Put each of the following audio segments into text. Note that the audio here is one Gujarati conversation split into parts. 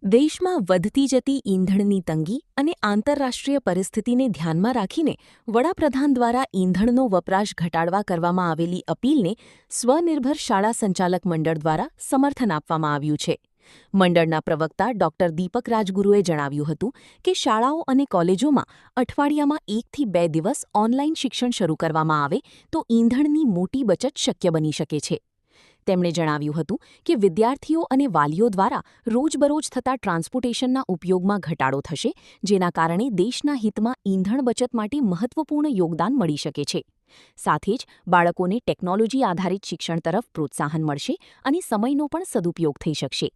દેશમાં વધતી જતી ઈંધણની તંગી અને આંતરરાષ્ટ્રીય પરિસ્થિતિને ધ્યાનમાં રાખીને વડાપ્રધાન દ્વારા ઈંધણનો વપરાશ ઘટાડવા કરવામાં આવેલી અપીલને સ્વનિર્ભર શાળા સંચાલક મંડળ દ્વારા સમર્થન આપવામાં આવ્યું છે. મંડળના પ્રવક્તા ડોક્ટર દીપક રાજગુરુએ જણાવ્યું હતું કે શાળાઓ અને કોલેજોમાં અઠવાડિયામાં 1 થી 2 દિવસ ઓનલાઈન શિક્ષણ શરૂ કરવામાં આવે તો ઈંધણની મોટી બચત શક્ય બની શકે છે. તેમણે જણાવ્યું હતું કે વિદ્યાર્થીઓ અને વાલીઓ દ્વારા રોજબરોજ થતા ટ્રાન્સપોર્ટેશનના ઉપયોગમાં ઘટાડો થશે, જેના કારણે દેશના હિતમાં ઈંધણ બચત માટે મહત્વપૂર્ણ યોગદાન મળી શકે છે. સાથે જ બાળકોને ટેકનોલોજી આધારિત શિક્ષણ તરફ પ્રોત્સાહન મળશે અને સમયનો પણ સદુપયોગ થઈ શકશે.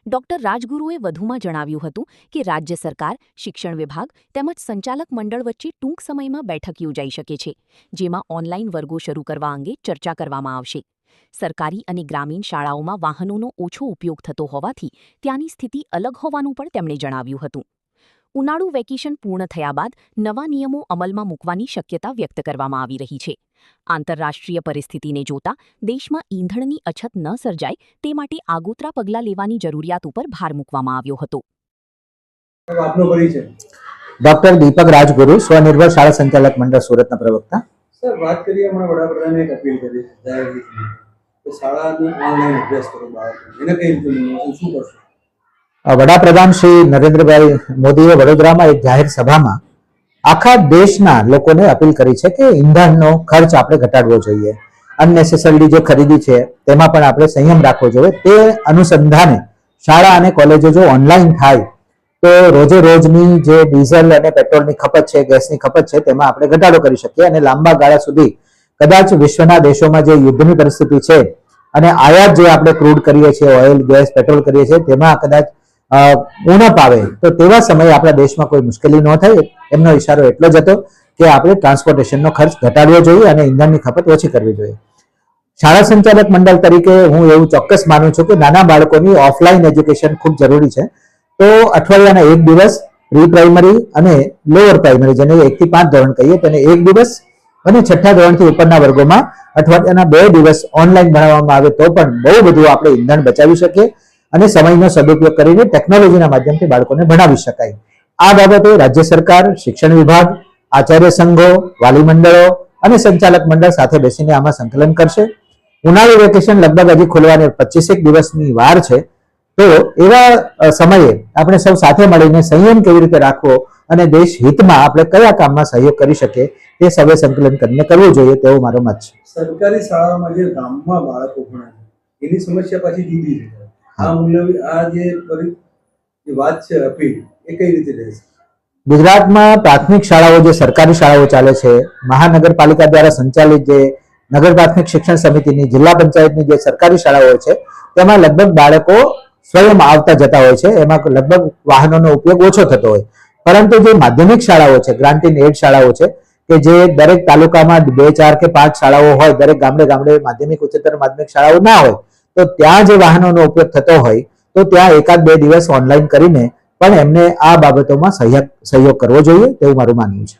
ડોક્ટર રાજગુરુએ વધુમાં જણાવ્યું હતું કે રાજ્ય સરકાર, શિક્ષણ વિભાગ તેમજ સંચાલક મંડળ વચ્ચે ટૂંક સમયમાં બેઠક યોજાઈ શકે છે, જેમાં ઓનલાઈન વર્ગો શરૂ કરવા અંગે ચર્ચા કરવામાં આવશે. સરકારી અને ગ્રામીણ શાળાઓમાં વાહનોનો ઓછો ઉપયોગ થતો હોવાથી ત્યાંની સ્થિતિ અલગ હોવાનું પણ તેમણે જણાવ્યું હતું. ઉનાળુ વેકેશન પૂર્ણ થયા બાદ નવા નિયમો અમલમાં મૂકવાની શક્યતા વ્યક્ત કરવામાં આવી રહી છે. આંતરરાષ્ટ્રીય પરિસ્થિતિને જોતા દેશમાં ઈંધણની અછત ન સર્જાય તે માટે આગોતરા પગલાં લેવાની જરૂરિયાત ઉપર ભાર મૂકવામાં આવ્યો હતો. ડોક્ટર દીપક રાજગુરુ, સ્વનિર્ભર શાળા સંચાલક મંડળ સુરતના પ્રવક્તા. સર, વાત કરીએ હમણાં વડાપ્રધાને એક અપીલ કરી છે શાળાનો ઓનલાઈન અભ્યાસ કરો બાળકો, એને કઈ રીતે શું કરશો? વડાપ્રધાન શ્રી નરેન્દ્રભાઈ મોદીએ વડોદરામાં એક જાહેર સભામાં આખા દેશના લોકોને અપીલ કરી છે કે ઈંધણનો ખર્ચ આપણે ઘટાડવો જોઈએ. અનનેસેસરી જે ખરીદી છે તેમાં પણ આપણે સંયમ રાખવો જોઈએ. તે અનુસંધાને શાળા અને કોલેજો જો ઓનલાઈન થાય તો રોજે રોજની જે ડીઝલ અને પેટ્રોલની ખપત છે, ગેસની ખપત છે, તેમાં આપણે ઘટાડો કરી શકીએ અને લાંબા ગાળા સુધી કદાચ વિશ્વના દેશોમાં જે યુદ્ધની પરિસ્થિતિ છે અને આયાત જે આપણે ક્રૂડ કરીએ છીએ, ઓઇલ, ગેસ, પેટ્રોલ કરીએ છીએ, તેમાં કદાચ ઉણપ આવે તો તેવા સમયે આપણા દેશમાં કોઈ મુશ્કેલી ન થાય. એમનો ઇશારો એટલો જ હતો કે આપણે ટ્રાન્સપોર્ટેશનનો ખર્ચ ઘટાડવો જોઈએ અને ઈંધણની ખપત ઓછી કરવી જોઈએ. શાળા સંચાલક મંડળ તરીકે હું એવું ચોક્કસ માનું છું કે નાના બાળકોની ઓફલાઈન એજ્યુકેશન ખૂબ જરૂરી છે. તો અઠવાડિયાના 1 દિવસ પ્રી પ્રાઇમરી અને લોઅર પ્રાઇમરી, જેને 1 થી 5 ધોરણ કહીએ, તેને 1 દિવસ અને 6થા ધોરણથી ઉપરના વર્ગોમાં અઠવાડિયાના 2 દિવસ ઓનલાઈન ભણાવવામાં આવે તો પણ બહુ બધું આપણે ઈંધણ બચાવી શકીએ અને સમયનો સદુપયોગ કરીને ટેકનોલોજીના માધ્યમથી બાળકોને ભણાવી શકાય. આ બાબતે રાજ્ય સરકાર, શિક્ષણ વિભાગ, આચાર્ય સંઘો, વાલી મંડળો અને સંચાલક મંડળ સાથે બેસીને આમાં સંકલન કરશે. ઉનાળુ વેકેશન લગભગ હજી ખોલવાને 25 દિવસની વાર છે. તો એવા સમયે આપણે સૌ સાથે મળીને સંયમ કેવી રીતે રાખવો અને દેશ હિતમાં આપણે કયા કામમાં સહયોગ કરી શકીએ તે સૌએ સંકલન કરીને કરવું જોઈએ તેવો મારો મત છે. સરકારી શાળાઓમાં જે ગામમાં બાળકો ભણે છે એની સમસ્યા પાછી જુદી છે. આ જે વાત છે અપીલ, એ કઈ રીતે રહેશે? ગુજરાતમાં પ્રાથમિક શાળાઓ, જે સરકારી શાળાઓ ચાલે છે, મહાનગરપાલિકા દ્વારા સંચાલિત જે નગર પ્રાથમિક શિક્ષણ સમિતિની, જિલ્લા પંચાયતની જે સરકારી શાળાઓ છે, તેમાં લગભગ બાળકો સ્વયં આવતા જતા હોય છે. એમાં લગભગ વાહનોનો ઉપયોગ ઓછો થતો હોય. પરંતુ જે માધ્યમિક શાળાઓ છે, ગ્રાન્ટ ઇન એડ શાળાઓ છે, કે જે દરેક તાલુકામાં 2, 4 કે 5 શાળાઓ હોય, દરેક ગામડે ગામડે માધ્યમિક, ઉચ્ચતર માધ્યમિક શાળાઓ ના હોય, તો ત્યાં જે વાહનોનો ઉપયોગ થતો હોય તો ત્યાં 1-2 દિવસ ઓનલાઈન કરીને પણ એમને આ બાબતોમાં સહયોગ કરવો જોઈએ તેવું મારું માનવું છે.